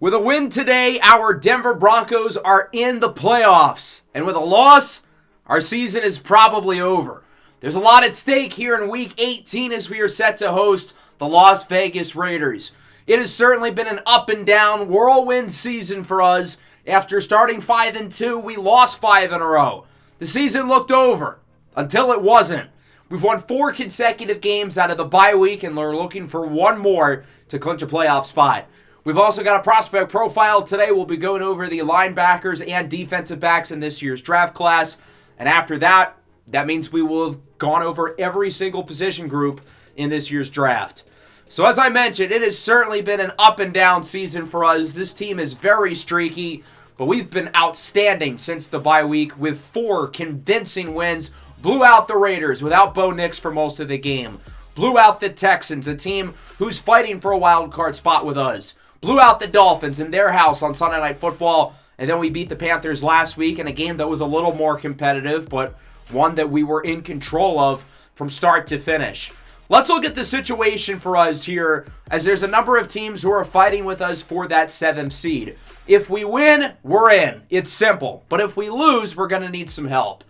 With a win today, our Denver Broncos are in the playoffs. And with a loss, our season is probably over. There's a lot at stake here in Week 18 as we are set to host the Las Vegas Raiders. It has certainly been an up and down whirlwind season for us. After starting 5-2, we lost 5 in a row. The season looked over until it wasn't. We've won 4 consecutive games out of the bye week, and we're looking for one more to clinch a playoff spot. We've also got a prospect profile today. We'll be going over the linebackers and defensive backs in this year's draft class. And after that, that means we will have gone over every single position group in this year's draft. So as I mentioned, it has certainly been an up and down season for us. This team is very streaky, but we've been outstanding since the bye week with 4 convincing wins. Blew out the Raiders without Bo Nix for most of the game. Blew out the Texans, a team who's fighting for a wild card spot with us. Blew out the Dolphins in their house on Sunday Night Football, and then we beat the Panthers last week in a game that was a little more competitive, but one that we were in control of from start to finish. Let's look at the situation for us here, as there's a number of teams who are fighting with us for that 7th seed. If we win, we're in. It's simple. But if we lose, we're going to need some help.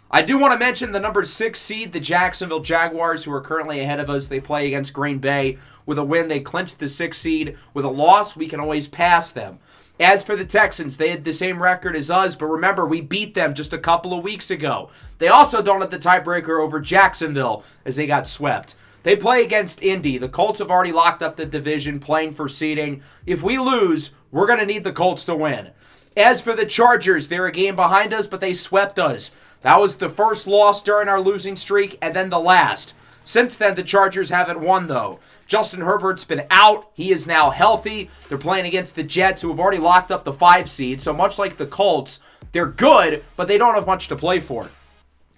I do want to mention the number 6 seed, the Jacksonville Jaguars, who are currently ahead of us. They play against Green Bay. With a win, they clinched the 6th seed. With a loss, we can always pass them. As for the Texans, they had the same record as us, but remember, we beat them just a couple of weeks ago. They also don't have the tiebreaker over Jacksonville, as they got swept. They play against Indy. The Colts have already locked up the division, playing for seeding. If we lose, we're going to need the Colts to win. As for the Chargers, they're a game behind us, but they swept us. That was the first loss during our losing streak, and then the last. Since then, the Chargers haven't won, though. Justin Herbert's been out. He is now healthy. They're playing against the Jets, who have already locked up the 5 seed. So much like the Colts, they're good, but they don't have much to play for.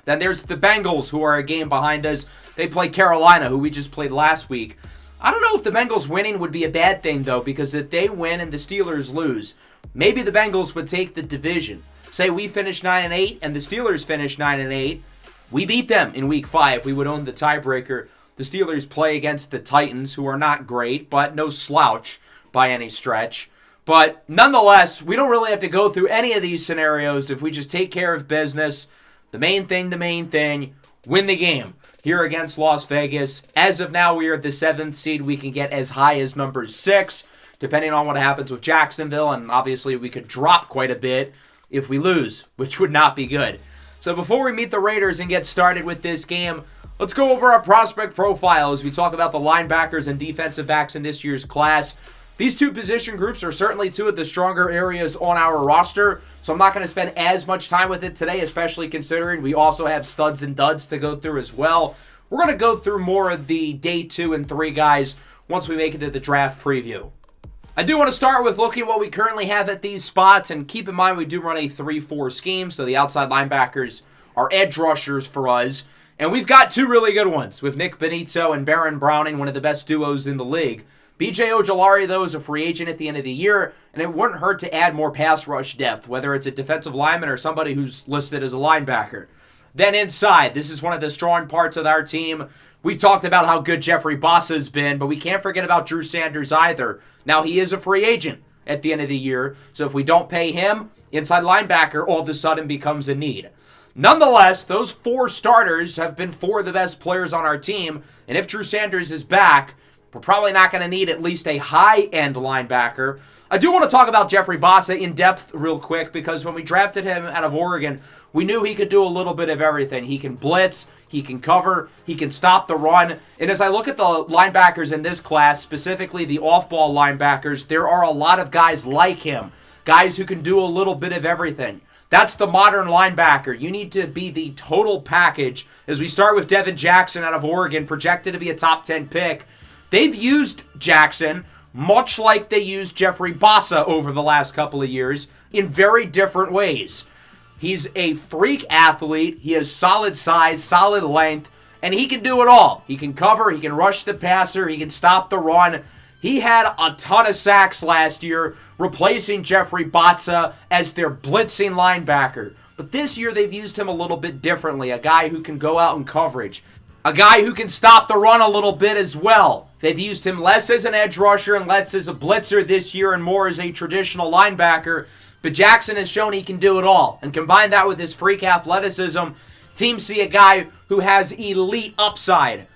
Then there's the Bengals, who are a game behind us. They play Carolina, who we just played last week. I don't know if the Bengals winning would be a bad thing, though, because if they win and the Steelers lose, maybe the Bengals would take the division. Say we finish 9-8 and the Steelers finish 9-8. We beat them in Week 5. We would own the tiebreaker. The Steelers play against the Titans, who are not great, but no slouch by any stretch. But nonetheless, we don't really have to go through any of these scenarios if we just take care of business. The main thing, win the game here against Las Vegas. As of now, we are at the 7th seed. We can get as high as number 6, depending on what happens with Jacksonville, and obviously we could drop quite a bit if we lose, which would not be good. So before we meet the Raiders and get started with this game, let's go over our prospect profile as we talk about the linebackers and defensive backs in this year's class. These 2 position groups are certainly 2 of the stronger areas on our roster, so I'm not going to spend as much time with it today, especially considering we also have studs and duds to go through as well. We're going to go through more of the day 2 and 3 guys once we make it to the draft preview. I do want to start with looking at what we currently have at these spots, and keep in mind we do run a 3-4 scheme, so the outside linebackers are edge rushers for us. And we've got 2 really good ones with Nick Benito and Baron Browning, one of the best duos in the league. B.J. Ojulari, though, is a free agent at the end of the year, and it wouldn't hurt to add more pass rush depth, whether it's a defensive lineman or somebody who's listed as a linebacker. Then inside, this is one of the strong parts of our team. We've talked about how good Jeffrey Bossa's been, but we can't forget about Drew Sanders either. Now, he is a free agent at the end of the year, so if we don't pay him, inside linebacker all of a sudden becomes a need. Nonetheless, those 4 starters have been 4 of the best players on our team, and if Drew Sanders is back, we're probably not going to need at least a high-end linebacker. I do want to talk about Jeffrey Bossa in depth real quick, because when we drafted him out of Oregon, we knew he could do a little bit of everything. He can blitz, he can cover, he can stop the run. And as I look at the linebackers in this class, specifically the off-ball linebackers, there are a lot of guys like him, guys who can do a little bit of everything. That's the modern linebacker. You need to be the total package. As we start with Devin Jackson out of Oregon, projected to be a top 10 pick. They've used Jackson much like they used Jeffrey Bossa over the last couple of years in very different ways. He's a freak athlete. He has solid size, solid length, and he can do it all. He can cover, he can rush the passer, he can stop the run. He had a ton of sacks last year, replacing Jeffrey Bossa as their blitzing linebacker. But this year they've used him a little bit differently, a guy who can go out in coverage, a guy who can stop the run a little bit as well. They've used him less as an edge rusher and less as a blitzer this year and more as a traditional linebacker. But Jackson has shown he can do it all. And combine that with his freak athleticism, teams see a guy who has elite upside.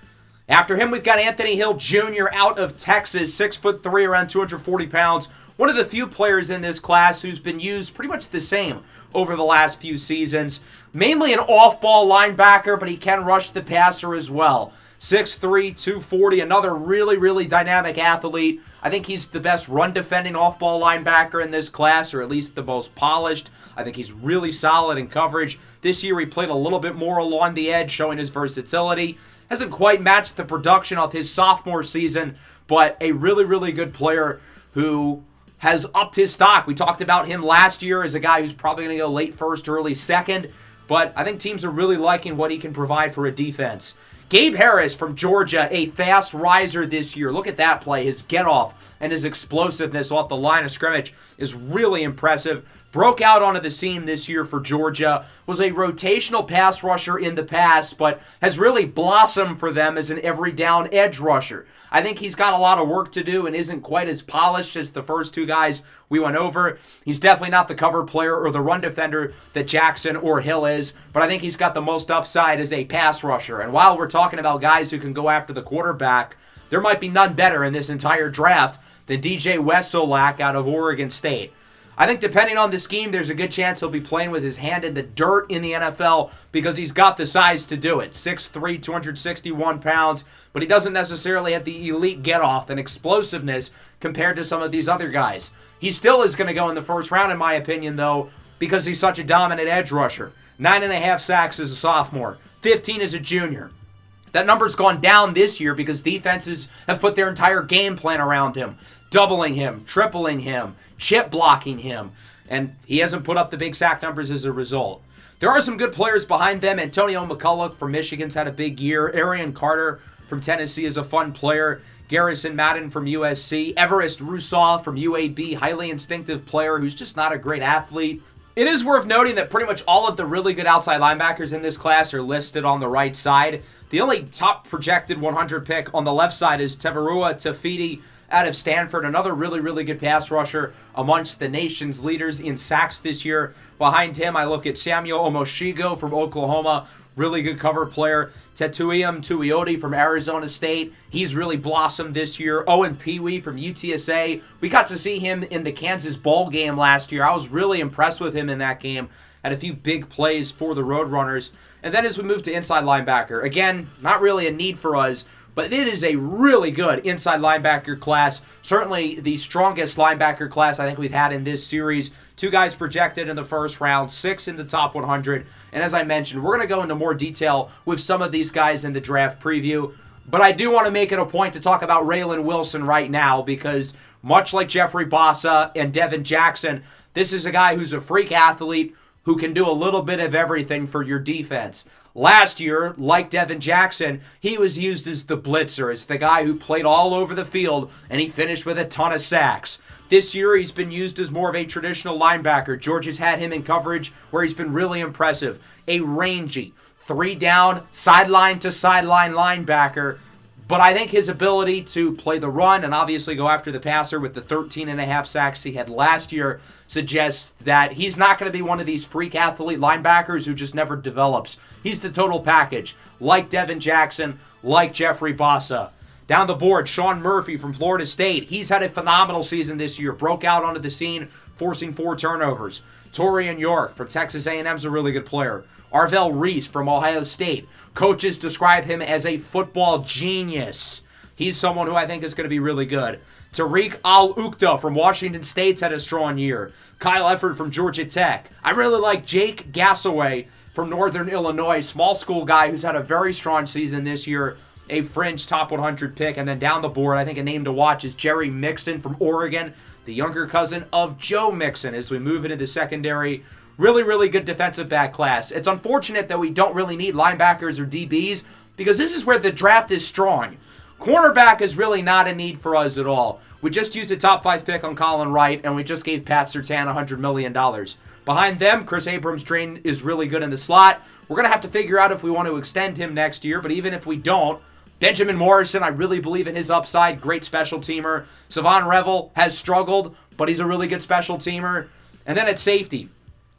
After him, we've got Anthony Hill Jr. out of Texas, 6'3", around 240 pounds. One of the few players in this class who's been used pretty much the same over the last few seasons. Mainly an off-ball linebacker, but he can rush the passer as well. 6'3", 240, another really, really dynamic athlete. I think he's the best run-defending off-ball linebacker in this class, or at least the most polished. I think he's really solid in coverage. This year he played a little bit more along the edge, showing his versatility. Hasn't quite matched the production of his sophomore season, but a really, really good player who has upped his stock. We talked about him last year as a guy who's probably going to go late first, early second, but I think teams are really liking what he can provide for a defense. Gabe Harris from Georgia, a fast riser this year. Look at that play. His get-off and his explosiveness off the line of scrimmage is really impressive. Broke out onto the scene this year for Georgia. Was a rotational pass rusher in the past, but has really blossomed for them as an every-down edge rusher. I think he's got a lot of work to do and isn't quite as polished as the first two guys we went over. He's definitely not the cover player or the run defender that Jackson or Hill is, but I think he's got the most upside as a pass rusher. And while we're talking about guys who can go after the quarterback, there might be none better in this entire draft than DJ Wesolak out of Oregon State. I think depending on the scheme, there's a good chance he'll be playing with his hand in the dirt in the NFL because he's got the size to do it. 6'3", 261 pounds, but he doesn't necessarily have the elite get-off and explosiveness compared to some of these other guys. He still is going to go in the first round, in my opinion, though, because he's such a dominant edge rusher. 9.5 sacks as a sophomore, 15 as a junior. That number's gone down this year because defenses have put their entire game plan around him, doubling him, tripling him, chip blocking him, and he hasn't put up the big sack numbers as a result. There are some good players behind them. Antonio McCulloch from Michigan's had a big year. Arian Carter from Tennessee is a fun player. Garrison Madden from USC. Everest Rousseau from UAB, highly instinctive player who's just not a great athlete. It is worth noting that pretty much all of the really good outside linebackers in this class are listed on the right side. The only top projected 100 pick on the left side is Tevarua Tafiti out of Stanford, another really, really good pass rusher amongst the nation's leaders in sacks this year. Behind him, I look at Samuel Omoshigo from Oklahoma, really good cover player. Tetuium Tuioti from Arizona State, he's really blossomed this year. Owen Peewee from UTSA, we got to see him in the Kansas Bowl game last year. I was really impressed with him in that game. Had a few big plays for the Roadrunners. And then as we move to inside linebacker, again, not really a need for us, but it is a really good inside linebacker class. Certainly the strongest linebacker class I think we've had in this series. 2 guys projected in the first round, 6 in the top 100. And as I mentioned, we're going to go into more detail with some of these guys in the draft preview. But I do want to make it a point to talk about Raylan Wilson right now because much like Jeffrey Bossa and Devin Jackson, this is a guy who's a freak athlete who can do a little bit of everything for your defense. Last year, like Devin Jackson, he was used as the blitzer, as the guy who played all over the field, and he finished with a ton of sacks. This year, he's been used as more of a traditional linebacker. Georgia's had him in coverage where he's been really impressive. A rangy, 3-down, sideline-to-sideline linebacker. But I think his ability to play the run and obviously go after the passer with the 13.5 sacks he had last year suggests that he's not going to be one of these freak athlete linebackers who just never develops. He's the total package, like Devin Jackson, like Jeffrey Bossa. Down the board, Sean Murphy from Florida State. He's had a phenomenal season this year. Broke out onto the scene, forcing 4 turnovers. Torian York from Texas A&M's a really good player. Arvell Reese from Ohio State. Coaches describe him as a football genius. He's someone who I think is going to be really good. Tariq Al-Uqta from Washington State's had a strong year. Kyle Efford from Georgia Tech. I really like Jake Gassaway from Northern Illinois, small school guy who's had a very strong season this year, a fringe top 100 pick. And then down the board, I think a name to watch is Jerry Mixon from Oregon, the younger cousin of Joe Mixon as we move into the secondary. Really, really good defensive back class. It's unfortunate that we don't really need linebackers or DBs because this is where the draft is strong. Cornerback is really not a need for us at all. We just used a top 5 pick on Colin Wright, and we just gave Pat Surtain $100 million. Behind them, Chris Abrams-Drain is really good in the slot. We're going to have to figure out if we want to extend him next year, but even if we don't, Benjamin Morrison, I really believe in his upside. Great special teamer. Savon Revel has struggled, but he's a really good special teamer. And then at safety,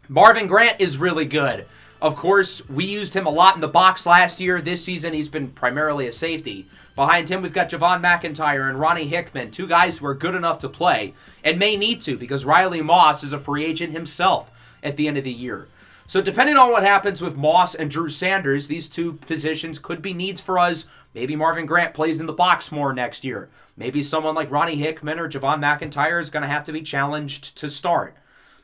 Marvin Grant is really good. Of course, we used him a lot in the box last year. This season, he's been primarily a safety. Behind him, we've got Javon McIntyre and Ronnie Hickman, two guys who are good enough to play and may need to because Riley Moss is a free agent himself at the end of the year. So depending on what happens with Moss and Drew Sanders, these two positions could be needs for us. Maybe Marvin Grant plays in the box more next year. Maybe someone like Ronnie Hickman or Javon McIntyre is going to have to be challenged to start.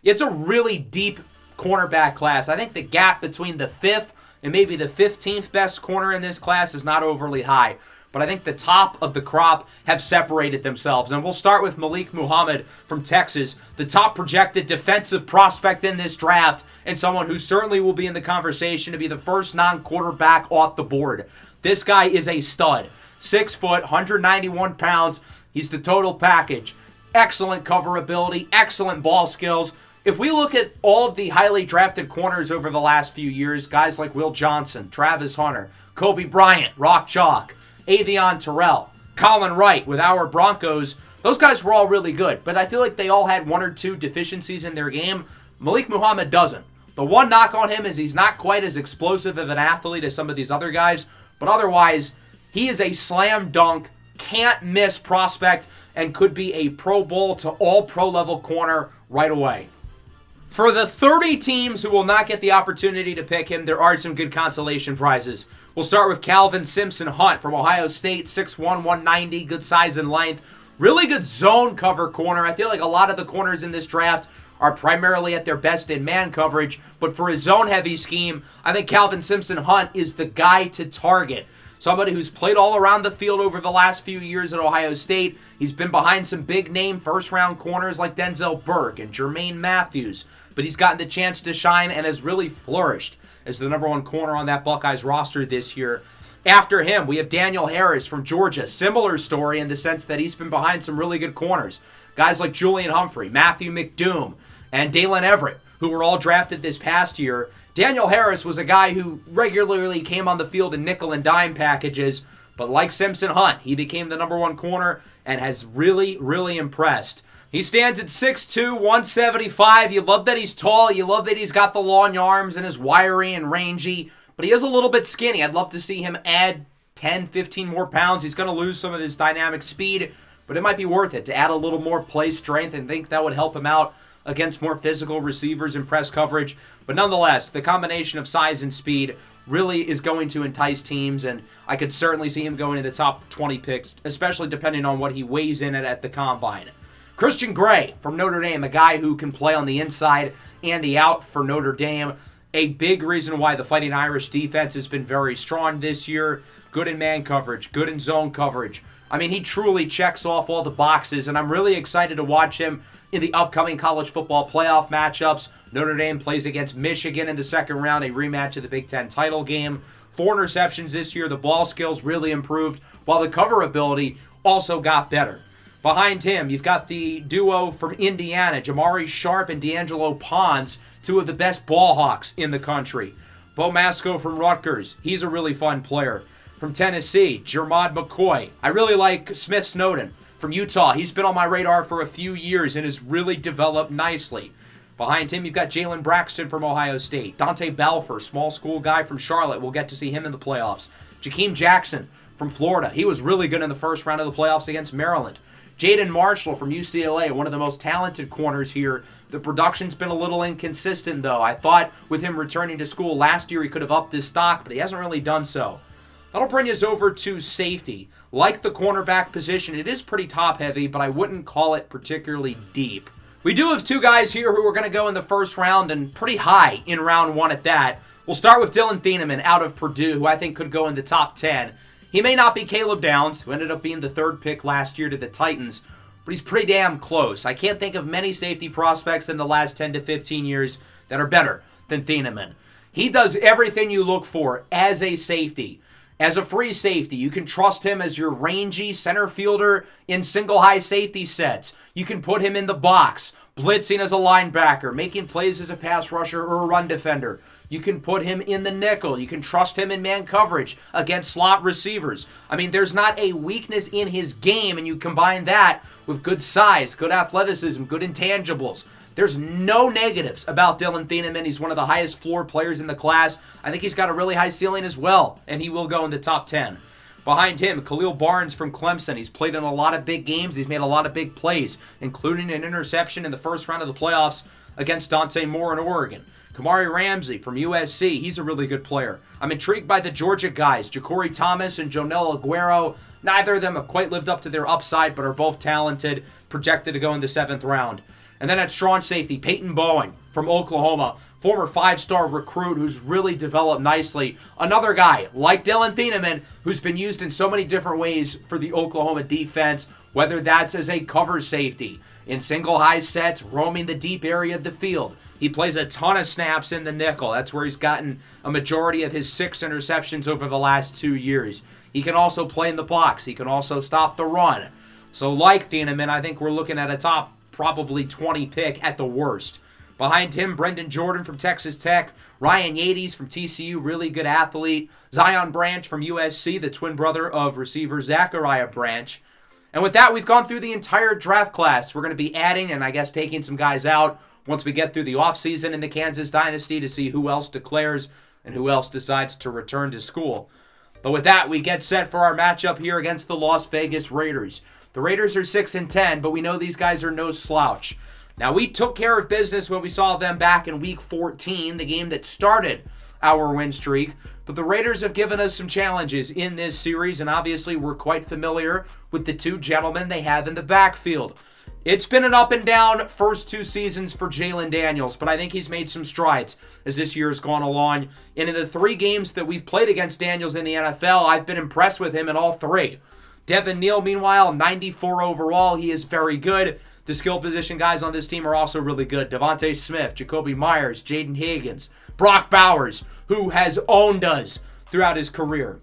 It's a really deep cornerback class. I think the gap between the 5th and maybe the 15th best corner in this class is not overly high. But I think the top of the crop have separated themselves. And we'll start with Malik Muhammad from Texas, the top projected defensive prospect in this draft, and someone who certainly will be in the conversation to be the first non-quarterback off the board. This guy is a stud. 6 foot, 191 pounds. He's the total package. Excellent cover ability, excellent ball skills. If we look at all of the highly drafted corners over the last few years, guys like Will Johnson, Travis Hunter, Kobe Bryant, Rock Chalk, Avion Terrell, Colin Wright with our Broncos, those guys were all really good, but I feel like they all had one or two deficiencies in their game. Malik Muhammad doesn't. The one knock on him is he's not quite as explosive of an athlete as some of these other guys, but otherwise, he is a slam dunk, can't miss prospect, and could be a Pro Bowl to all pro level corner right away. For the 30 teams who will not get the opportunity to pick him, there are some good consolation prizes. We'll start with Calvin Simpson Hunt from Ohio State, 6'1", 190, good size and length. Really good zone cover corner. I feel like a lot of the corners in this draft are primarily at their best in man coverage, but for a zone-heavy scheme, I think Calvin Simpson Hunt is the guy to target. Somebody who's played all around the field over the last few years at Ohio State. He's been behind some big-name first-round corners like Denzel Burke and Jermaine Matthews, but he's gotten the chance to shine and has really flourished as the number one corner on that Buckeyes roster this year. After him, we have Daniel Harris from Georgia. Similar story in the sense that he's been behind some really good corners. Guys like Julian Humphrey, Matthew McDoom, and Dalen Everett, who were all drafted this past year. Daniel Harris was a guy who regularly came on the field in nickel and dime packages, but like Simpson Hunt, he became the number one corner and has really, really impressed. He stands at 6'2", 175. You love that he's tall. You love that he's got the long arms and is wiry and rangy, but he is a little bit skinny. I'd love to see him add 10, 15 more pounds. He's going to lose some of his dynamic speed, but it might be worth it to add a little more play strength and think that would help him out against more physical receivers in press coverage. But nonetheless, the combination of size and speed really is going to entice teams, and I could certainly see him going in the top 20 picks, especially depending on what he weighs in at the combine. Christian Gray from Notre Dame, a guy who can play on the inside and the out for Notre Dame. A big reason why the Fighting Irish defense has been very strong this year. Good in man coverage, good in zone coverage. I mean, he truly checks off all the boxes, and I'm really excited to watch him in the upcoming college football playoff matchups. Notre Dame plays against Michigan in the second round, a rematch of the Big Ten title game. 4 interceptions this year. The ball skills really improved, while the cover ability also got better. Behind him, you've got the duo from Indiana, Jamari Sharp and D'Angelo Pons, two of the best ball hawks in the country. Bo Masco from Rutgers, he's a really fun player. From Tennessee, Jermod McCoy. I really like Smith Snowden from Utah. He's been on my radar for a few years and has really developed nicely. Behind him, you've got Jalen Braxton from Ohio State. Dante Balfour, small school guy from Charlotte. We'll get to see him in the playoffs. Jakeem Jackson from Florida. He was really good in the first round of the playoffs against Maryland. Jaden Marshall from UCLA, one of the most talented corners here. The production's been a little inconsistent, though. I thought with him returning to school last year, he could have upped his stock, but he hasn't really done so. That'll bring us over to safety. Like the cornerback position, it is pretty top-heavy, but I wouldn't call it particularly deep. We do have two guys here who are going to go in the first round and pretty high in round 1 at that. We'll start with Dylan Thieneman out of Purdue, who I think could go in the top 10. He may not be Caleb Downs, who ended up being the 3rd pick last year to the Titans, but he's pretty damn close. I can't think of many safety prospects in the last 10 to 15 years that are better than Thieneman. He does everything you look for as a safety. As a free safety, you can trust him as your rangy center fielder in single high safety sets. You can put him in the box, blitzing as a linebacker, making plays as a pass rusher or a run defender. You can put him in the nickel. You can trust him in man coverage against slot receivers. I mean, there's not a weakness in his game, and you combine that with good size, good athleticism, good intangibles. There's no negatives about Dylan Thieneman. He's one of the highest floor players in the class. I think he's got a really high ceiling as well, and he will go in the top 10. Behind him, Khalil Barnes from Clemson. He's played in a lot of big games. He's made a lot of big plays, including an interception in the first round of the playoffs against Dante Moore in Oregon. Kamari Ramsey from USC. He's a really good player. I'm intrigued by the Georgia guys, Ja'Cory Thomas and Jonel Aguero. Neither of them have quite lived up to their upside, but are both talented, projected to go in the 7th round. And then at strong safety, Peyton Bowen from Oklahoma, former 5-star recruit who's really developed nicely. Another guy, like Dylan Thieneman, who's been used in so many different ways for the Oklahoma defense, whether that's as a cover safety, in single high sets, roaming the deep area of the field. He plays a ton of snaps in the nickel. That's where he's gotten a majority of his 6 interceptions over the last 2 years. He can also play in the box. He can also stop the run. So like Thieneman, I think we're looking at a top probably 20 pick at the worst. Behind him, Brendan Jordan from Texas Tech, Ryan Yates from TCU, really good athlete, Zion Branch from USC, the twin brother of receiver Zachariah Branch. And with that, we've gone through the entire draft class. We're going to be adding and I guess taking some guys out once we get through the offseason in the Kansas Dynasty to see who else declares and who else decides to return to school. But with that, we get set for our matchup here against the Las Vegas Raiders. The Raiders are 6-10, but we know these guys are no slouch. Now, we took care of business when we saw them back in Week 14, the game that started our win streak. But the Raiders have given us some challenges in this series, and obviously we're quite familiar with the 2 gentlemen they have in the backfield. It's been an up and down first 2 seasons for Jalen Daniels, but I think he's made some strides as this year has gone along. And in the 3 games that we've played against Daniels in the NFL, I've been impressed with him in all 3. Devin Neal, meanwhile, 94 overall. He is very good. The skill position guys on this team are also really good. Devontae Smith, Jacoby Myers, Jaden Higgins, Brock Bowers, who has owned us throughout his career.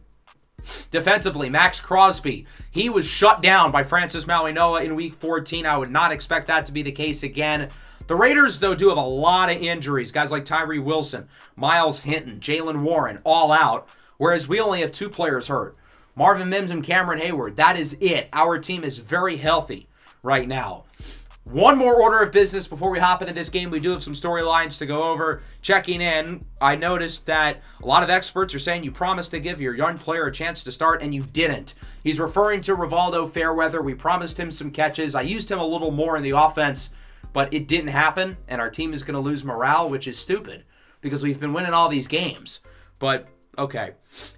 Defensively, Max Crosby. He was shut down by Francis Mauigoa in Week 14. I would not expect that to be the case again. The Raiders, though, do have a lot of injuries. Guys like Tyree Wilson, Miles Hinton, Jalen Warren, all out, whereas we only have 2 players hurt. Marvin Mims and Cameron Hayward, that is it. Our team is very healthy right now. One more order of business before we hop into this game. We do have some storylines to go over. Checking in, I noticed that a lot of experts are saying you promised to give your young player a chance to start, and you didn't. He's referring to Rivaldo Fairweather. We promised him some catches. I used him a little more in the offense, but it didn't happen, and our team is going to lose morale, which is stupid because we've been winning all these games. But okay.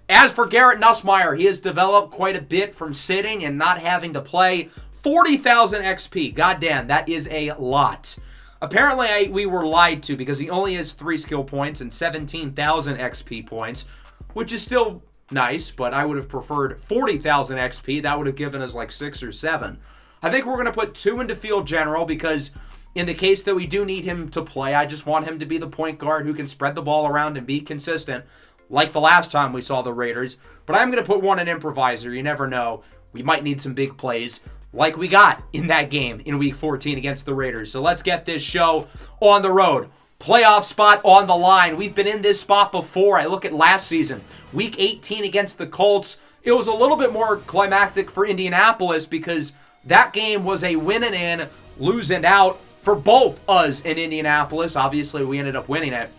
As for Garrett Nussmeier, he has developed quite a bit from sitting and not having to play. 40,000 XP. Goddamn, that is a lot. Apparently, we were lied to because he only has 3 skill points and 17,000 XP points, which is still nice, but I would have preferred 40,000 XP. That would have given us like 6 or 7. I think we're going to put 2 into field general because in the case that we do need him to play, I just want him to be the point guard who can spread the ball around and be consistent, like the last time we saw the Raiders. But I'm going to put 1 in improviser. You never know. We might need some big plays like we got in that game in Week 14 against the Raiders. So let's get this show on the road. Playoff spot on the line. We've been in this spot before. I look at last season, Week 18 against the Colts. It was a little bit more climactic for Indianapolis because that game was a win and in, lose and out for both us in Indianapolis. Obviously, we ended up winning it.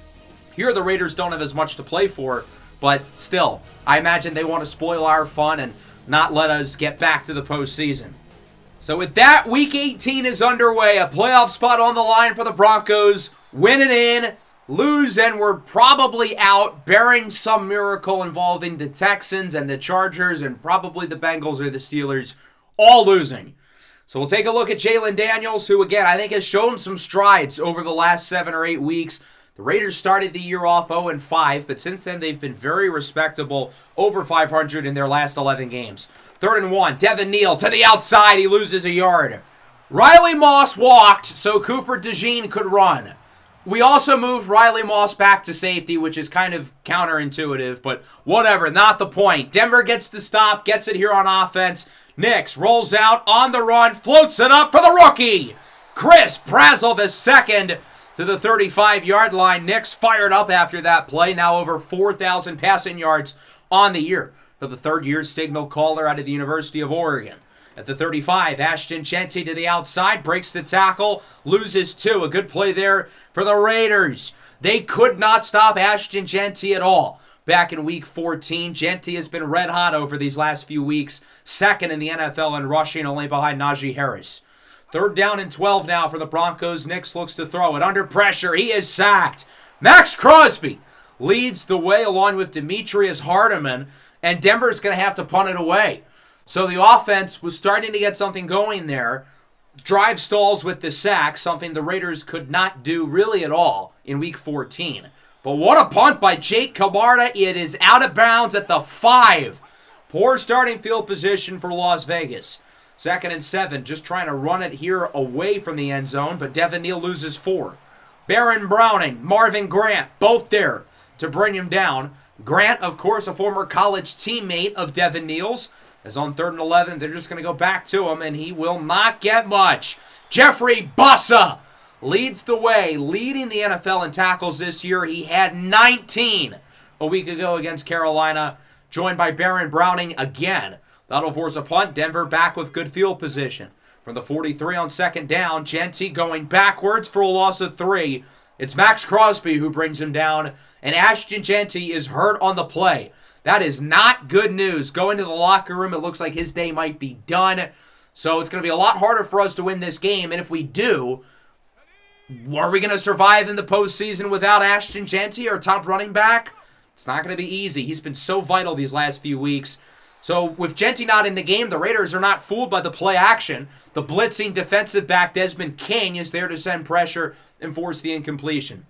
Here, the Raiders don't have as much to play for, but still, I imagine they want to spoil our fun and not let us get back to the postseason. So with that, Week 18 is underway. A playoff spot on the line for the Broncos. Win it in, lose, and we're probably out, barring some miracle involving the Texans and the Chargers and probably the Bengals or the Steelers, all losing. So we'll take a look at Jalen Daniels, who, again, I think has shown some strides over the last 7 or 8 weeks. The Raiders started the year off 0-5, but since then they've been very respectable, over 500 in their last 11 games. 3rd and 1, Devin Neal to the outside. He loses a yard. Riley Moss walked so Cooper DeJean could run. We also moved Riley Moss back to safety, which is kind of counterintuitive, but whatever, not the point. Denver gets the stop, gets it here on offense. Nix rolls out on the run, floats it up for the rookie. Chris Brazzell II. to the 35-yard line. Nix fired up after that play. Now over 4,000 passing yards on the year for the third-year signal caller out of the University of Oregon. At the 35, Ashton Jeanty to the outside, breaks the tackle, loses 2. A good play there for the Raiders. They could not stop Ashton Jeanty at all. Back in Week 14, Jeanty has been red hot over these last few weeks, second in the NFL in rushing, only behind Najee Harris. 3rd down and 12 now for the Broncos. Nix looks to throw it. Under pressure, he is sacked. Max Crosby leads the way along with Demetrius Hardeman, and Denver's going to have to punt it away. So the offense was starting to get something going there. Drive stalls with the sack, something the Raiders could not do really at all in Week 14. But what a punt by Jake Camarda. It is out of bounds at the 5. Poor starting field position for Las Vegas. 2nd and 7, just trying to run it here away from the end zone, but Devin Neal loses 4. Baron Browning, Marvin Grant, both there to bring him down. Grant, of course, a former college teammate of Devin Neal's. As on 3rd and 11, they're just going to go back to him, and he will not get much. Jeffrey Bussa leads the way, leading the NFL in tackles this year. He had 19 a week ago against Carolina, joined by Baron Browning again. That'll force a punt. Denver back with good field position. From the 43 on 2nd down, Jeanty going backwards for a loss of 3. It's Max Crosby who brings him down, and Ashton Jeanty is hurt on the play. That is not good news. Going to the locker room, it looks like his day might be done. So it's going to be a lot harder for us to win this game. And if we do, are we going to survive in the postseason without Ashton Jeanty, our top running back? It's not going to be easy. He's been so vital these last few weeks. So with Jeanty not in the game, the Raiders are not fooled by the play action. The blitzing defensive back Desmond King is there to send pressure and force the incompletion.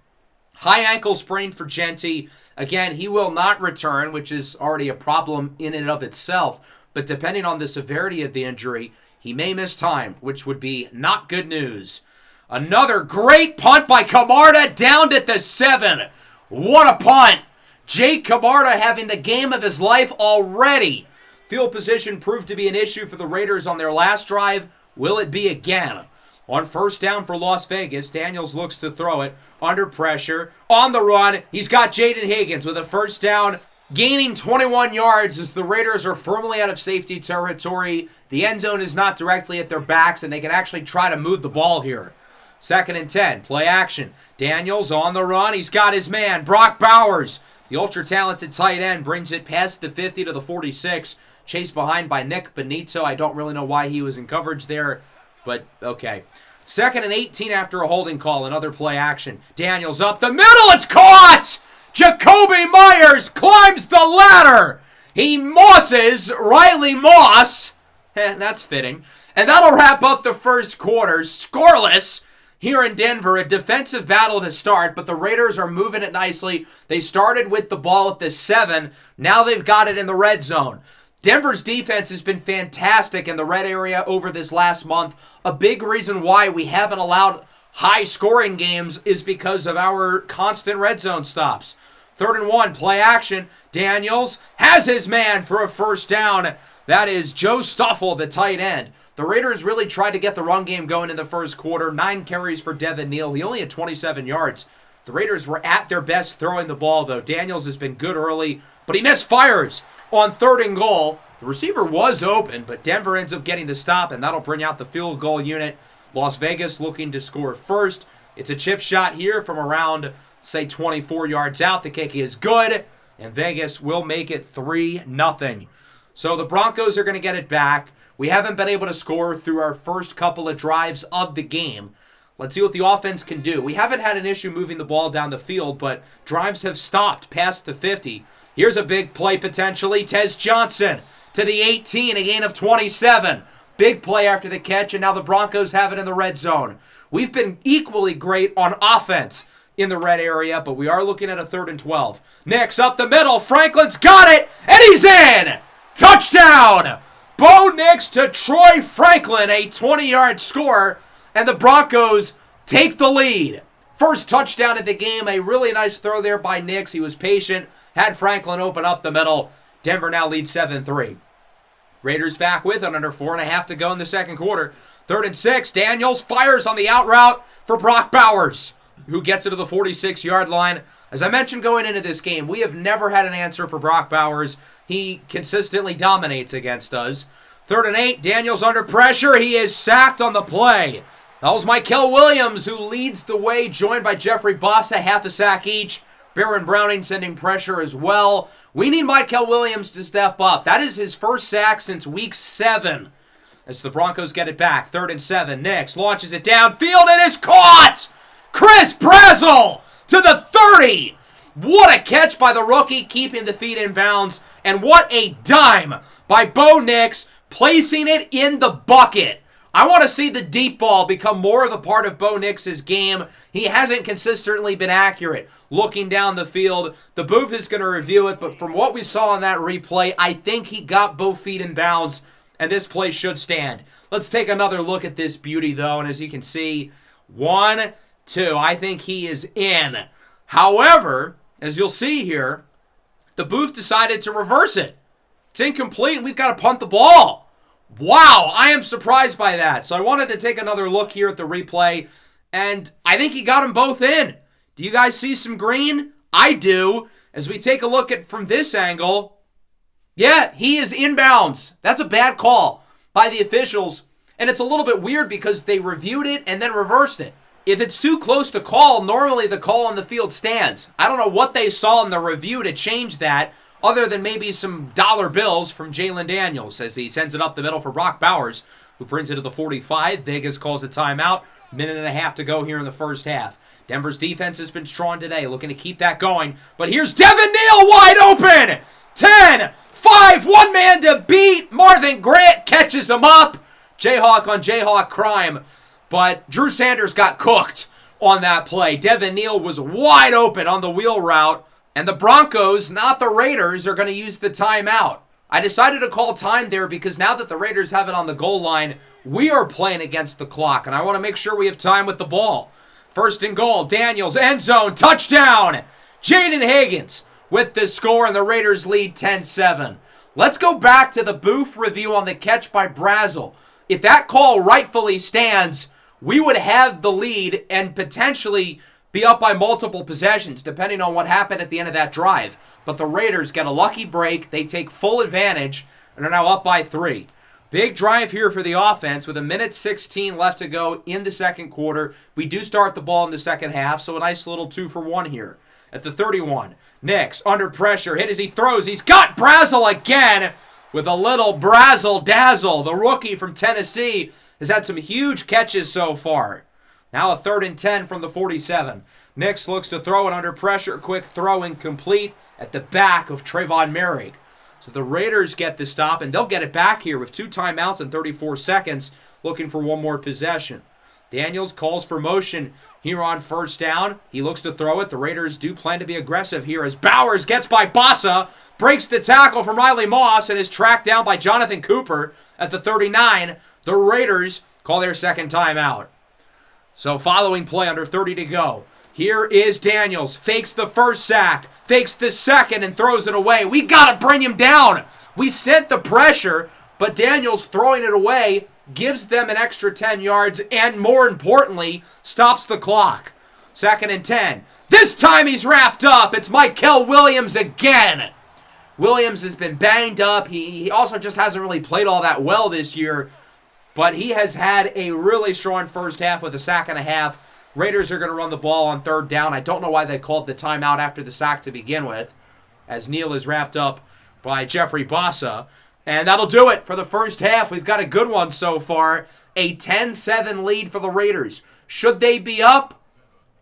High ankle sprain for Jeanty. Again, he will not return, which is already a problem in and of itself. But depending on the severity of the injury, he may miss time, which would be not good news. Another great punt by Camarda down at the 7. What a punt! Jake Camarda having the game of his life already. Field position proved to be an issue for the Raiders on their last drive. Will it be again? On 1st down for Las Vegas, Daniels looks to throw it. Under pressure. On the run. He's got Jaden Higgins with a 1st down. Gaining 21 yards as the Raiders are firmly out of safety territory. The end zone is not directly at their backs, and they can actually try to move the ball here. 2nd and 10. Play action. Daniels on the run. He's got his man, Brock Bowers. The ultra-talented tight end brings it past the 50 to the 46. Chased behind by Nick Benito. I don't really know why he was in coverage there, but okay. 2nd and 18 after a holding call. Another play action. Daniels up the middle. It's caught! Jacoby Myers climbs the ladder. He mosses Riley Moss. That's fitting. And that'll wrap up the first quarter. Scoreless here in Denver. A defensive battle to start, but the Raiders are moving it nicely. They started with the ball at the 7. Now they've got it in the red zone. Denver's defense has been fantastic in the red area over this last month. A big reason why we haven't allowed high-scoring games is because of our constant red zone stops. 3rd and 1, play action. Daniels has his man for a 1st down. That is Joe Stuffle, the tight end. The Raiders really tried to get the run game going in the first quarter. 9 carries for Devin Neal. He only had 27 yards. The Raiders were at their best throwing the ball, though. Daniels has been good early, but he misfires on 3rd and goal. The receiver was open, but Denver ends up getting the stop, and that'll bring out the field goal unit. Las Vegas looking to score first. It's a chip shot here from around, say, 24 yards out. The kick is good, and Vegas will make it 3-0. So the Broncos are going to get it back. We haven't been able to score through our first couple of drives of the game. Let's see what the offense can do. We haven't had an issue moving the ball down the field, but drives have stopped past the 50. Here's a big play potentially. Tez Johnson to the 18, a gain of 27. Big play after the catch, and now the Broncos have it in the red zone. We've been equally great on offense in the red area, but we are looking at a 3rd and 12. Nix up the middle. Franklin's got it, and he's in! Touchdown! Bo Nix to Troy Franklin, a 20-yard score, and the Broncos take the lead. First touchdown of the game, a really nice throw there by Nix. He was patient, had Franklin open up the middle. Denver now leads 7-3. Raiders back with it under 4.5 to go in the second quarter. 3rd and 6, Daniels fires on the out route for Brock Bowers. who gets it to the 46-yard line. As I mentioned going into this game, we have never had an answer for Brock Bowers. He consistently dominates against us. 3rd and 8, Daniels under pressure. He is sacked on the play. That was Mykel Williams who leads the way, joined by Jeffrey Bossa, half a sack each. Baron Browning sending pressure as well. We need Mykel Williams to step up. That is his first sack since week 7. As the Broncos get it back. 3rd and 7. Nix launches it downfield and is caught! Chris Brazzell to the 30. What a catch by the rookie, keeping the feet in bounds. And what a dime by Bo Nix, placing it in the bucket. I want to see the deep ball become more of a part of Bo Nix's game. He hasn't consistently been accurate looking down the field. The booth is going to review it, but from what we saw in that replay, I think he got both feet in bounds, and this play should stand. Let's take another look at this beauty, though, and as you can see, 1, 2. I think he is in. However, as you'll see here, the booth decided to reverse it. It's incomplete, and we've got to punt the ball. Wow, I am surprised by that. So I wanted to take another look here at the replay, and I think he got them both in. Do you guys see some green? I do. As we take a look at from this angle, yeah, he is inbounds. That's a bad call by the officials, and it's a little bit weird because they reviewed it and then reversed it. If it's too close to call, normally the call on the field stands. I don't know what they saw in the review to change that, other than maybe some dollar bills from Jalen Daniels as he sends it up the middle for Brock Bowers, who brings it to the 45. Vegas calls a timeout. Minute and a half to go here in the first half. Denver's defense has been strong today, looking to keep that going. But here's Devin Neal wide open. 10, 5, one man to beat. Marvin Grant catches him up. Jayhawk on Jayhawk crime. But Drew Sanders got cooked on that play. Devin Neal was wide open on the wheel route. And the Broncos, not the Raiders, are going to use the timeout. I decided to call time there because now that the Raiders have it on the goal line, we are playing against the clock, and I want to make sure we have time with the ball. 1st and goal, Daniels, end zone, touchdown! Jaden Higgins with the score, and the Raiders lead 10-7. Let's go back to the booth review on the catch by Brazzell. If that call rightfully stands, we would have the lead and potentially be up by multiple possessions, depending on what happened at the end of that drive. But the Raiders get a lucky break. They take full advantage and are now up by 3. Big drive here for the offense with 1:16 left to go in the second quarter. We do start the ball in the second half, so a nice little 2-for-1 here. At the 31, Nix under pressure, hit as he throws. He's got Brazzell again with a little Brazzell dazzle. The rookie from Tennessee has had some huge catches so far. Now a 3rd and 10 from the 47. Nix looks to throw it under pressure. Quick throw incomplete at the back of Trayvon Merrick. So the Raiders get the stop, and they'll get it back here with 2 timeouts and 34 seconds, looking for one more possession. Daniels calls for motion here on 1st down. He looks to throw it. The Raiders do plan to be aggressive here as Bowers gets by Bossa, breaks the tackle from Riley Moss, and is tracked down by Jonathan Cooper at the 39. The Raiders call their second timeout. So following play, under 30 to go. Here is Daniels. Fakes the first sack. Fakes the second and throws it away. We got to bring him down. We sent the pressure, but Daniels throwing it away gives them an extra 10 yards and, more importantly, stops the clock. 2nd and 10. This time he's wrapped up. It's Mykel Williams again. Williams has been banged up. He also just hasn't really played all that well this year. But he has had a really strong first half with a sack and a half. Raiders are going to run the ball on 3rd down. I don't know why they called the timeout after the sack to begin with, as Neal is wrapped up by Jeffrey Bossa. And that'll do it for the first half. We've got a good one so far. A 10-7 lead for the Raiders. Should they be up?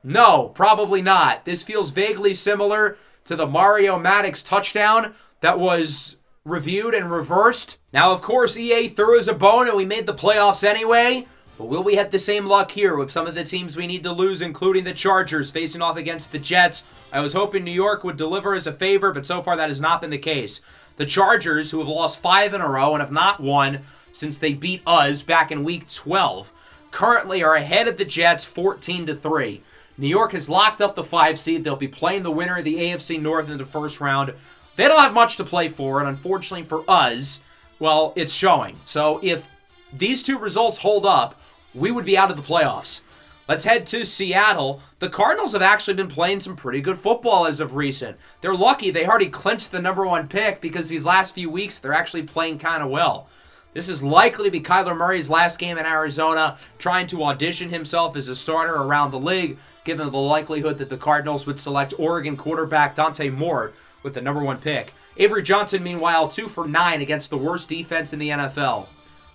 No, probably not. This feels vaguely similar to the Mario Maddox touchdown that was reviewed and reversed. Now, of course, EA threw us a bone and we made the playoffs anyway. But will we have the same luck here with some of the teams we need to lose, including the Chargers facing off against the Jets? I was hoping New York would deliver as a favor, but so far that has not been the case. The Chargers, who have lost 5 in a row and have not won since they beat us back in Week 12, currently are ahead of the Jets 14-3. New York has locked up the 5 seed. They'll be playing the winner of the AFC North in the first round. They don't have much to play for, and unfortunately for us, well, it's showing. So if these two results hold up, we would be out of the playoffs. Let's head to Seattle. The Cardinals have actually been playing some pretty good football as of recent. They're lucky they already clinched the number 1 pick because these last few weeks they're actually playing kind of well. This is likely to be Kyler Murray's last game in Arizona, trying to audition himself as a starter around the league, given the likelihood that the Cardinals would select Oregon quarterback Dante Moore with the number 1 pick. Avery Johnson, meanwhile, 2 for 9 against the worst defense in the NFL.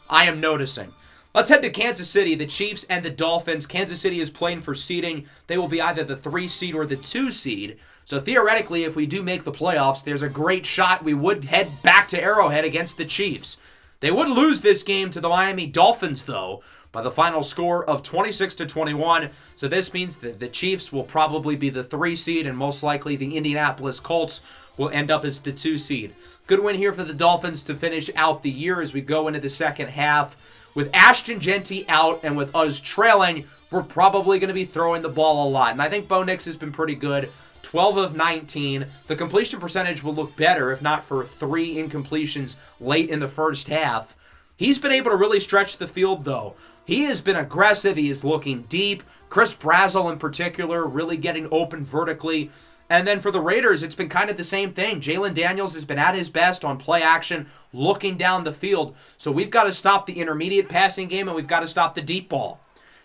I am noticing. Let's head to Kansas City, the Chiefs and the Dolphins. Kansas City is playing for seeding. They will be either the 3 seed or the 2 seed. So theoretically, if we do make the playoffs, there's a great shot we would head back to Arrowhead against the Chiefs. They would lose this game to the Miami Dolphins, though, by the final score of 26-21. So this means that the Chiefs will probably be the 3 seed, and most likely the Indianapolis Colts will end up as the 2 seed. Good win here for the Dolphins to finish out the year as we go into the second half. With Ashton Jeanty out and with us trailing, we're probably going to be throwing the ball a lot. And I think Bo Nix has been pretty good. 12 of 19. The completion percentage will look better if not for 3 incompletions late in the first half. He's been able to really stretch the field, though. He has been aggressive. He is looking deep. Chris Brazzell, in particular, really getting open vertically. And then for the Raiders, it's been kind of the same thing. Jalen Daniels has been at his best on play action, looking down the field. So we've got to stop the intermediate passing game, and we've got to stop the deep ball.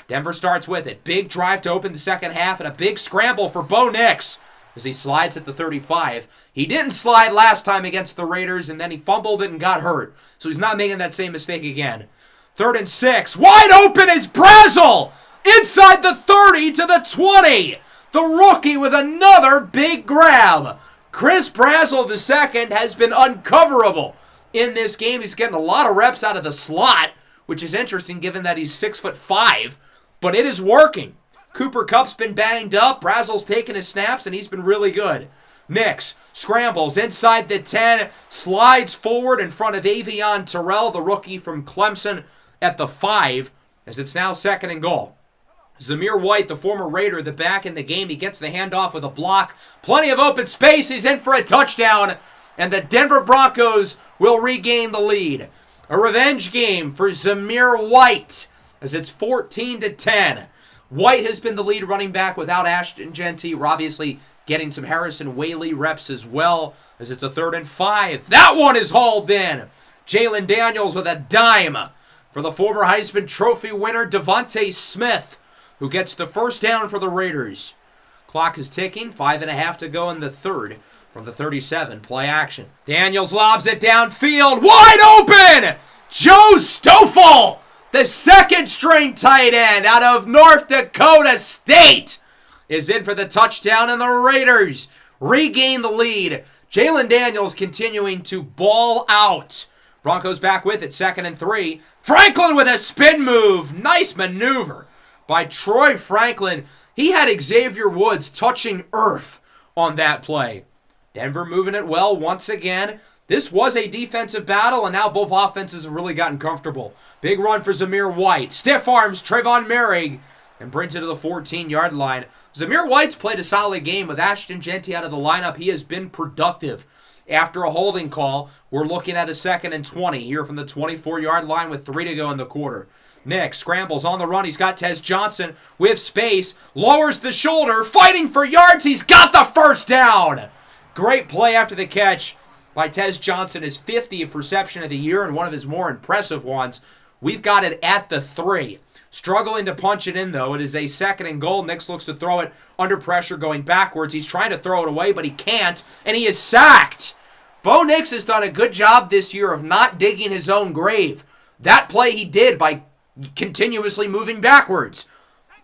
Denver starts with it. Big drive to open the second half, and a big scramble for Bo Nix as he slides at the 35. He didn't slide last time against the Raiders, and then he fumbled it and got hurt. So he's not making that same mistake again. 3rd and 6. Wide open is Brazzell! Inside the 30 to the 20. The rookie with another big grab. Chris Brazzell II has been uncoverable in this game. He's getting a lot of reps out of the slot, which is interesting given that he's 6'5", but it is working. Cooper Kupp's been banged up. Brazzell's taking his snaps, and he's been really good. Nix scrambles inside the 10, slides forward in front of Avion Terrell, the rookie from Clemson, at the 5, as it's now 2nd and goal. Zamir White, the former Raider, the back in the game, he gets the handoff with a block. Plenty of open space. He's in for a touchdown, and the Denver Broncos will regain the lead. A revenge game for Zamir White, as it's 14-10. White has been the lead running back without Ashton Jeanty. We're obviously getting some Harrison Whaley reps as well, as it's a 3rd and 5. That one is hauled in. Jalen Daniels with a dime for the former Heisman Trophy winner Devontae Smith, who gets the first down for the Raiders. Clock is ticking. 5.5 to go in the 3rd from the 37. Play action. Daniels lobs it downfield. Wide open! Joe Stoffel, the 2nd-string tight end out of North Dakota State, is in for the touchdown, and the Raiders regain the lead. Jalen Daniels continuing to ball out. Broncos back with it, 2nd and 3. Franklin with a spin move. Nice maneuver by Troy Franklin. He had Xavier Woods touching earth on that play. Denver moving it well once again. This was a defensive battle, and now both offenses have really gotten comfortable. Big run for Zamir White. Stiff arms Trayvon Merrig and brings it to the 14-yard line. Zamir White's played a solid game with Ashton Jeanty out of the lineup. He has been productive. After a holding call, we're looking at a 2nd and 20 here from the 24-yard line with 3 to go in the quarter. Nick scrambles on the run. He's got Tez Johnson with space. Lowers the shoulder. Fighting for yards. He's got the first down. Great play after the catch by Tez Johnson. His 50th reception of the year and one of his more impressive ones. We've got it at the 3. Struggling to punch it in, though. It is a 2nd and goal. Nix looks to throw it under pressure going backwards. He's trying to throw it away, but he can't, and he is sacked. Bo Nix has done a good job this year of not digging his own grave. That play he did by continuously moving backwards.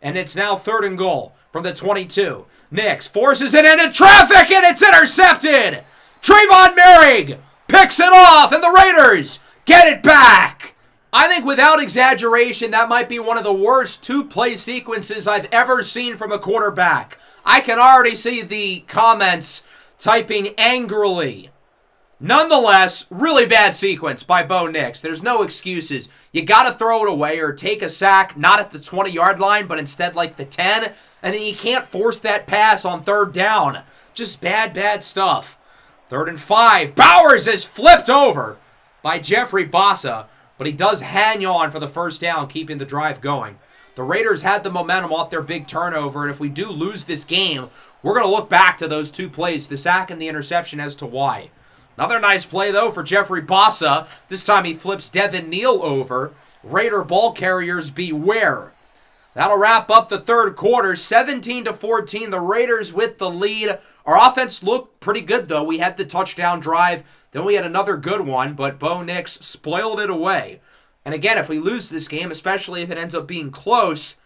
And it's now 3rd and goal from the 22. Nix forces it into traffic, and it's intercepted. Trayvon Merrig picks it off, and the Raiders get it back. I think without exaggeration, that might be one of the worst 2-play sequences I've ever seen from a quarterback. I can already see the comments typing angrily. Nonetheless, really bad sequence by Bo Nix. There's no excuses. You got to throw it away or take a sack, not at the 20-yard line, but instead like the 10, and then you can't force that pass on 3rd down. Just bad stuff. 3rd and 5. Bowers is flipped over by Jeffrey Bassa, but he does hang on for the first down, keeping the drive going. The Raiders had the momentum off their big turnover, and if we do lose this game, we're going to look back to those two plays, the sack and the interception, as to why. Another nice play, though, for Jeffrey Bossa. This time he flips Devin Neal over. Raider ball carriers beware. That'll wrap up the third quarter, 17-14. The Raiders with the lead. Our offense looked pretty good, though. We had the touchdown drive. Then we had another good one, but Bo Nix spoiled it away. And again, if we lose this game, especially if it ends up being close,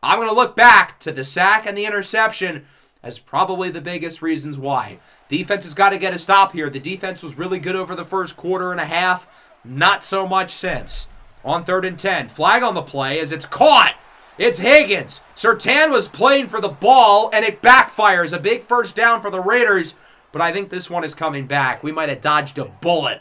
I'm going to look back to the sack and the interception as probably the biggest reasons why. Defense has got to get a stop here. The defense was really good over the first quarter and a half. Not so much since. On 3rd and 10, flag on the play as it's caught. It's Higgins. Surtain was playing for the ball, and it backfires. A big first down for the Raiders, but I think this one is coming back. We might have dodged a bullet.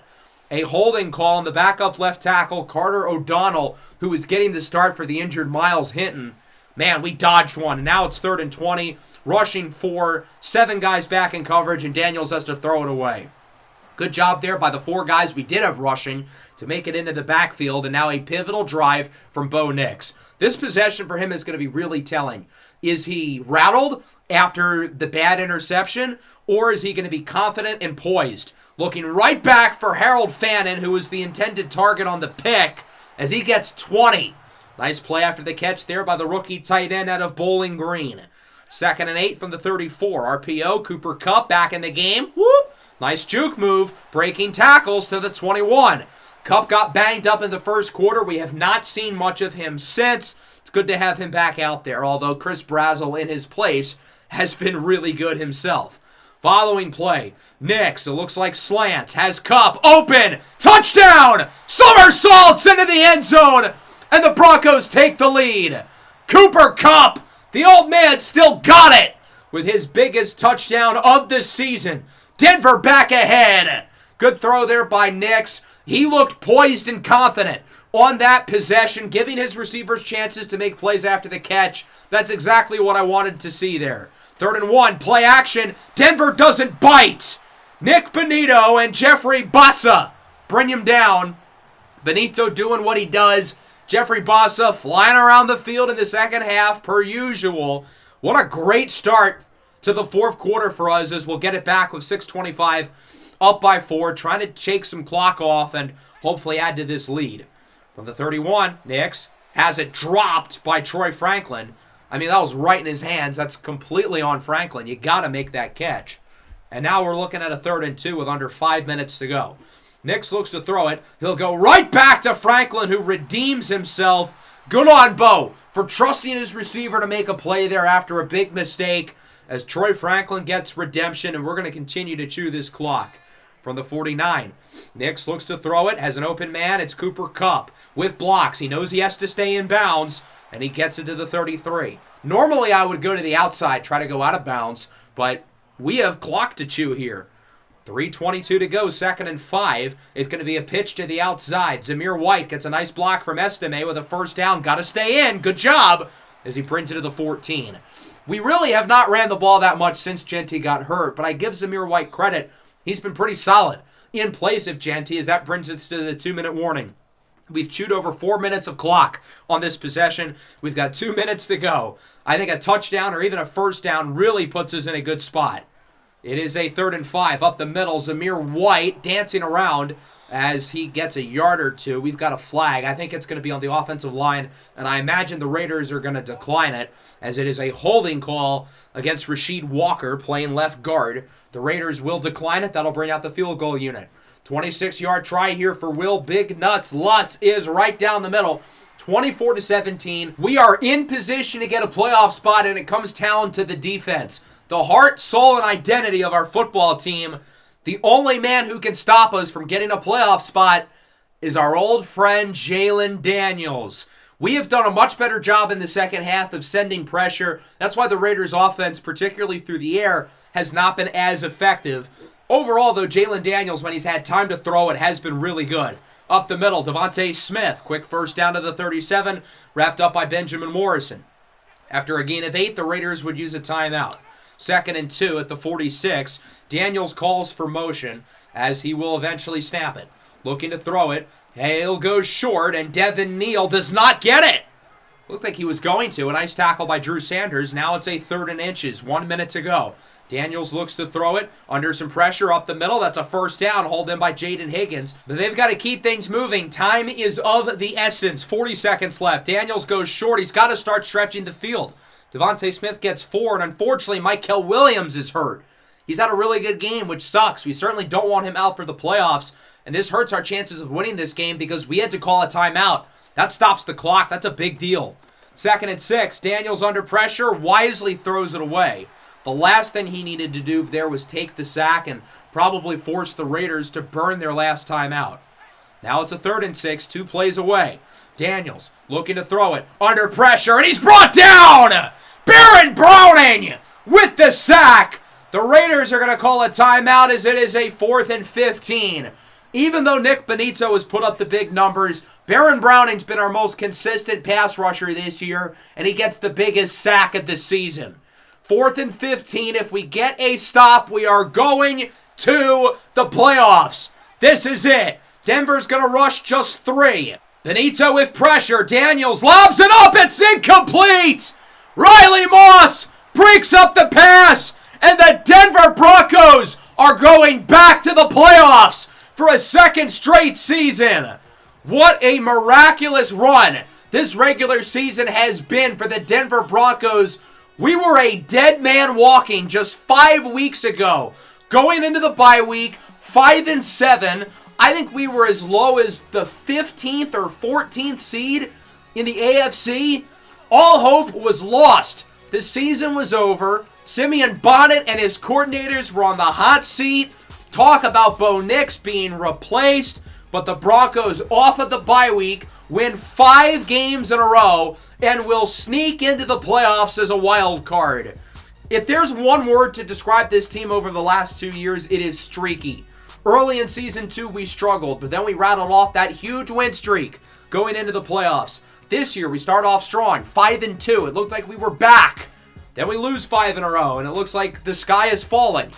A holding call on the backup left tackle, Carter O'Donnell, who is getting the start for the injured Miles Hinton. Man, we dodged one, and now it's 3rd and 20. Rushing 4, 7 guys back in coverage, and Daniels has to throw it away. Good job there by the 4 guys we did have rushing to make it into the backfield, and now a pivotal drive from Bo Nix. This possession for him is going to be really telling. Is he rattled after the bad interception, or is he going to be confident and poised? Looking right back for Harold Fannin, who was the intended target on the pick, as he gets 20. Nice play after the catch there by the rookie tight end out of Bowling Green. 2nd and 8 from the 34. RPO, Cooper Kupp back in the game. Whoop! Nice juke move, breaking tackles to the 21. Kupp got banged up in the first quarter. We have not seen much of him since. It's good to have him back out there, although Chris Brazzell in his place has been really good himself. Following play, Nix, it looks like slants, has Kupp open, touchdown! Somersaults into the end zone, and the Broncos take the lead. Cooper Kupp, the old man, still got it with his biggest touchdown of the season. Denver back ahead. Good throw there by Nix. He looked poised and confident on that possession, giving his receivers chances to make plays after the catch. That's exactly what I wanted to see there. 3rd and 1, play action. Denver doesn't bite. Nick Benito and Jeffrey Bossa bring him down. Benito doing what he does. Jeffrey Bossa flying around the field in the second half, per usual. What a great start to the fourth quarter for us as we'll get it back with 6:25 up by 4, trying to shake some clock off and hopefully add to this lead. From the 31, Nix has it dropped by Troy Franklin. I mean, that was right in his hands. That's completely on Franklin. You got to make that catch. And now we're looking at a 3rd and 2 with under 5 minutes to go. Nix looks to throw it. He'll go right back to Franklin, who redeems himself. Good on Bo for trusting his receiver to make a play there after a big mistake, as Troy Franklin gets redemption, and we're going to continue to chew this clock. From the 49, Nix looks to throw it, has an open man. It's Cooper Kupp with blocks. He knows he has to stay in bounds, and he gets it to the 33. Normally, I would go to the outside, try to go out of bounds, but we have clock to chew here. 3:22 to go, 2nd and 5. It's going to be a pitch to the outside. Zamir White gets a nice block from Estime with a first down. Got to stay in. Good job as he brings it to the 14. We really have not ran the ball that much since Genty got hurt, but I give Zamir White credit. He's been pretty solid in place of Genty, as that brings us to the 2-minute warning. We've chewed over 4 minutes of clock on this possession. We've got 2 minutes to go. I think a touchdown or even a first down really puts us in a good spot. It is a 3rd and 5 up the middle. Zamir White dancing around as he gets a yard or two. We've got a flag. I think it's going to be on the offensive line, and I imagine the Raiders are going to decline it, as it is a holding call against Rasheed Walker playing left guard. The Raiders will decline it. That'll bring out the field goal unit. 26-yard try here for Will Big Nuts Lutz is right down the middle. 24-17. We are in position to get a playoff spot, and it comes down to the defense. The heart, soul, and identity of our football team. The only man who can stop us from getting a playoff spot is our old friend Jalen Daniels. We have done a much better job in the second half of sending pressure. That's why the Raiders' offense, particularly through the air, has not been as effective. Overall, though, Jalen Daniels, when he's had time to throw it, has been really good. Up the middle, Devontae Smith. Quick first down to the 37, wrapped up by Benjamin Morrison. After a gain of 8, the Raiders would use a timeout. 2nd and 2 at the 46. Daniels calls for motion as he will eventually snap it. Looking to throw it. Hale goes short, and Devin Neal does not get it. Looked like he was going to. A nice tackle by Drew Sanders. Now it's a 3rd and inches. 1 minute to go. Daniels looks to throw it under some pressure up the middle. That's a first down, hauled in by Jaden Higgins. But they've got to keep things moving. Time is of the essence. 40 seconds left. Daniels goes short. He's got to start stretching the field. Devontae Smith gets 4, and unfortunately, Michael Williams is hurt. He's had a really good game, which sucks. We certainly don't want him out for the playoffs, and this hurts our chances of winning this game because we had to call a timeout. That stops the clock. That's a big deal. 2nd and 6. Daniels under pressure, wisely throws it away. The last thing he needed to do there was take the sack and probably force the Raiders to burn their last timeout. Now it's a 3rd and 6, 2 plays away. Daniels looking to throw it under pressure, and he's brought down! Baron Browning with the sack! The Raiders are going to call a timeout as it is a 4th and 15. Even though Nick Benito has put up the big numbers, Baron Browning's been our most consistent pass rusher this year, and he gets the biggest sack of the season. 4th and 15. If we get a stop, we are going to the playoffs. This is it. Denver's going to rush just 3. Benito with pressure. Daniels lobs it up. It's incomplete. Riley Moss breaks up the pass, and the Denver Broncos are going back to the playoffs for a 2nd straight season. What a miraculous run this regular season has been for the Denver Broncos. We were a dead man walking just 5 weeks ago. Going into the bye week, 5 and 7. I think we were as low as the 15th or 14th seed in the AFC. All hope was lost. The season was over. Simeon Bonnet and his coordinators were on the hot seat. Talk about Bo Nix being replaced. But the Broncos, off of the bye week, win 5 games in a row and will sneak into the playoffs as a wild card. If there's one word to describe this team over the last 2 years, it is streaky. Early in Season 2, we struggled, but then we rattled off that huge win streak going into the playoffs. This year, we start off strong, 5 and 2. It looked like we were back. Then we lose 5 in a row, and it looks like the sky is falling.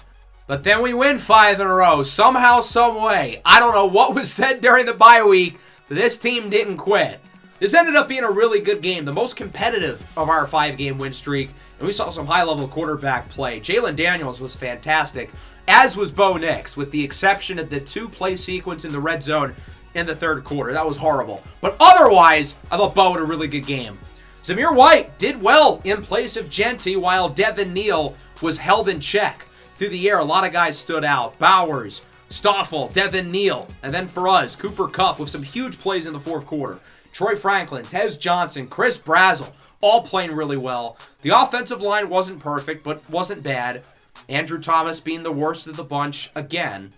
But then we win 5 in a row, somehow, some way. I don't know what was said during the bye week, but this team didn't quit. This ended up being a really good game, the most competitive of our 5-game win streak, and we saw some high-level quarterback play. Jalen Daniels was fantastic, as was Bo Nix, with the exception of the 2-play sequence in the red zone in the 3rd quarter. That was horrible. But otherwise, I thought Bo had a really good game. Zamir White did well in place of Genty, while Devin Neal was held in check. Through the air, a lot of guys stood out. Bowers, Stoffel, Devin Neal, and then for us, Cooper Kupp with some huge plays in the 4th quarter. Troy Franklin, Tez Johnson, Chris Brazzell, all playing really well. The offensive line wasn't perfect, but wasn't bad. Andrew Thomas being the worst of the bunch again.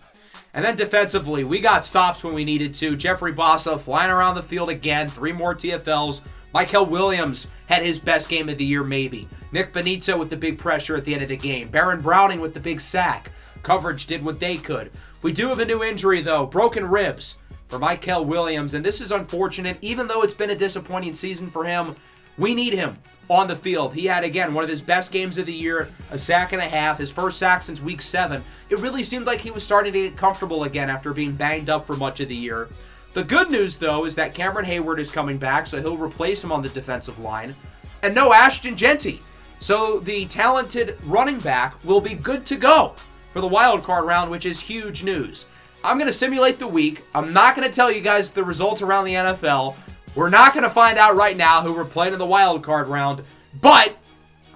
And then defensively, we got stops when we needed to. Jeffrey Bossa flying around the field again. 3 more TFLs. Michael Williams had his best game of the year, maybe. Nick Benito with the big pressure at the end of the game. Baron Browning with the big sack. Coverage did what they could. We do have a new injury, though. Broken ribs for Michael Williams. And this is unfortunate. Even though it's been a disappointing season for him, we need him on the field. He had, again, one of his best games of the year. A sack and a half. His first sack since week 7. It really seemed like he was starting to get comfortable again after being banged up for much of the year. The good news, though, is that Cameron Hayward is coming back, so he'll replace him on the defensive line. And no Ashton Genty. So the talented running back will be good to go for the wild card round, which is huge news. I'm going to simulate the week. I'm not going to tell you guys the results around the NFL. We're not going to find out right now who we're playing in the wild card round. But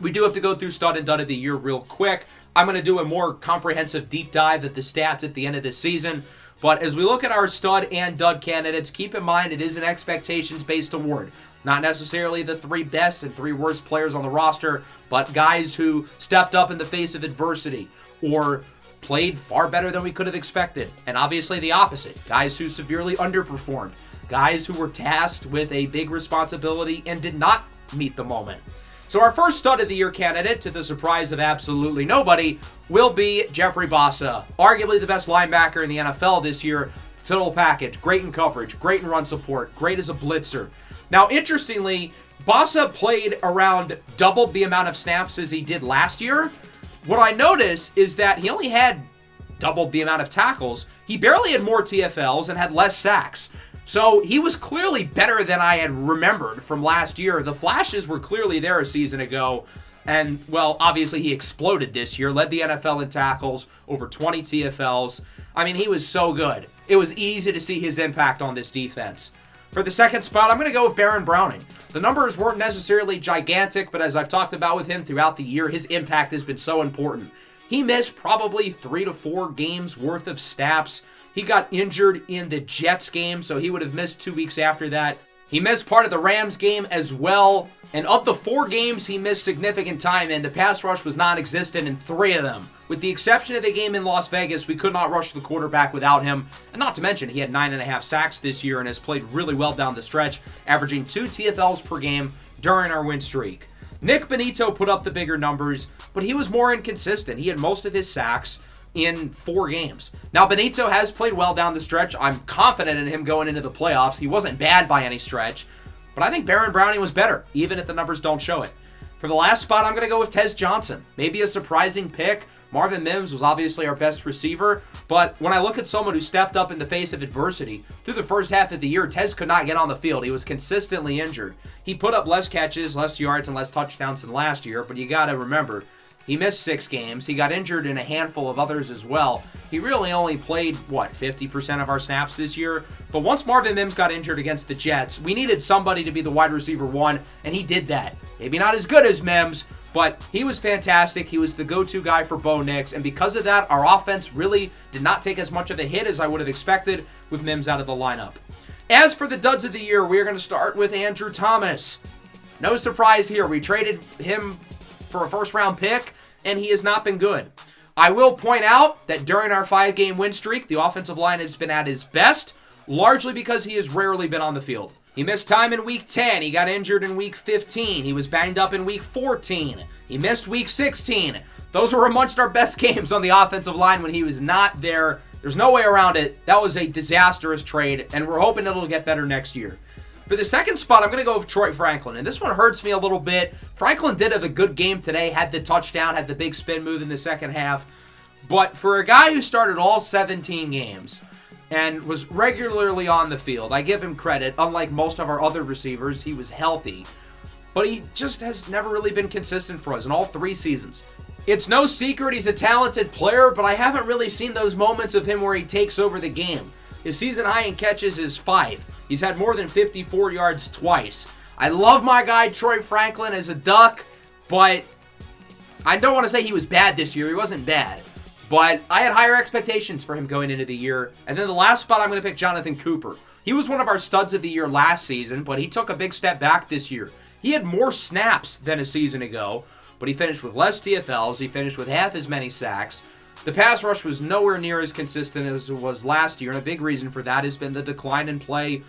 we do have to go through stud and dud of the year real quick. I'm going to do a more comprehensive deep dive at the stats at the end of this season. But as we look at our stud and dud candidates, keep in mind it is an expectations-based award. Not necessarily the 3 best and 3 worst players on the roster, but guys who stepped up in the face of adversity or played far better than we could have expected. And obviously the opposite. Guys who severely underperformed. Guys who were tasked with a big responsibility and did not meet the moment. So our first stud of the year candidate, to the surprise of absolutely nobody, will be Jeffrey Bossa. Arguably the best linebacker in the NFL this year. Total package. Great in coverage. Great in run support. Great as a blitzer. Now, interestingly, Bossa played around double the amount of snaps as he did last year. What I noticed is that he only had doubled the amount of tackles. He barely had more TFLs and had less sacks. So he was clearly better than I had remembered from last year. The flashes were clearly there a season ago. And, well, obviously he exploded this year, led the NFL in tackles, over 20 TFLs. I mean, he was so good. It was easy to see his impact on this defense. For the second spot, I'm going to go with Baron Browning. The numbers weren't necessarily gigantic, but as I've talked about with him throughout the year, his impact has been so important. He missed probably 3 to 4 games worth of snaps. He got injured in the Jets game, so he would have missed 2 weeks after that. He missed part of the Rams game as well. And of the 4 games he missed significant time in, the pass rush was non-existent in 3 of them. With the exception of the game in Las Vegas, we could not rush the quarterback without him. And not to mention, he had 9.5 sacks this year and has played really well down the stretch, averaging 2 TFLs per game during our win streak. Nick Benito put up the bigger numbers, but he was more inconsistent. He had most of his sacks in 4 games. Now, Benito has played well down the stretch. I'm confident in him going into the playoffs. He wasn't bad by any stretch. But I think Baron Browning was better, even if the numbers don't show it. For the last spot, I'm going to go with Tez Johnson. Maybe a surprising pick. Marvin Mims was obviously our best receiver, but when I look at someone who stepped up in the face of adversity, through the first half of the year, Tez could not get on the field. He was consistently injured. He put up less catches, less yards, and less touchdowns than last year, but you got to remember, he missed 6 games. He got injured in a handful of others as well. He really only played, 50% of our snaps this year? But once Marvin Mims got injured against the Jets, we needed somebody to be the wide receiver 1, and he did that. Maybe not as good as Mims, but he was fantastic. He was the go-to guy for Bo Nix, and because of that, our offense really did not take as much of a hit as I would have expected with Mims out of the lineup. As for the duds of the year, we are going to start with Andrew Thomas. No surprise here. We traded him for a first-round pick, and he has not been good. I will point out that during our 5-game win streak, the offensive line has been at his best, largely because he has rarely been on the field. He missed time in Week 10. He got injured in Week 15. He was banged up in Week 14. He missed Week 16. Those were amongst our best games on the offensive line when he was not there. There's no way around it. That was a disastrous trade, and we're hoping it'll get better next year. For the second spot, I'm going to go with Troy Franklin, and this one hurts me a little bit. Franklin did have a good game today, had the touchdown, had the big spin move in the second half. But for a guy who started all 17 games and was regularly on the field, I give him credit. Unlike most of our other receivers, he was healthy. But he just has never really been consistent for us in all 3 seasons. It's no secret he's a talented player, but I haven't really seen those moments of him where he takes over the game. His season high in catches is 5. He's had more than 54 yards twice. I love my guy Troy Franklin as a Duck, but I don't want to say he was bad this year. He wasn't bad. But I had higher expectations for him going into the year. And then the last spot, I'm going to pick Jonathan Cooper. He was one of our studs of the year last season, but he took a big step back this year. He had more snaps than a season ago, but he finished with less TFLs. He finished with half as many sacks. The pass rush was nowhere near as consistent as it was last year, and a big reason for that has been the decline in play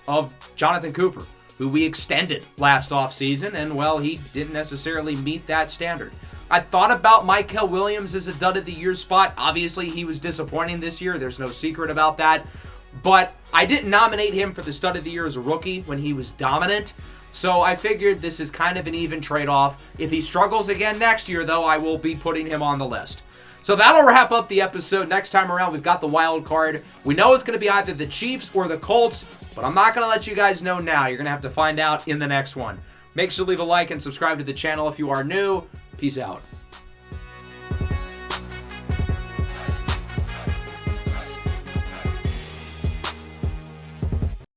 of Jonathan Cooper, who we extended last offseason, and, well, he didn't necessarily meet that standard. I thought about Mykel Williams as a dud of the year spot. Obviously, he was disappointing this year. There's no secret about that. But I didn't nominate him for the stud of the year as a rookie when he was dominant. So I figured this is kind of an even trade-off. If he struggles again next year, though, I will be putting him on the list. So that'll wrap up the episode. Next time around, we've got the wild card. We know it's going to be either the Chiefs or the Colts, but I'm not going to let you guys know now. You're going to have to find out in the next one. Make sure to leave a like and subscribe to the channel if you are new. Peace out.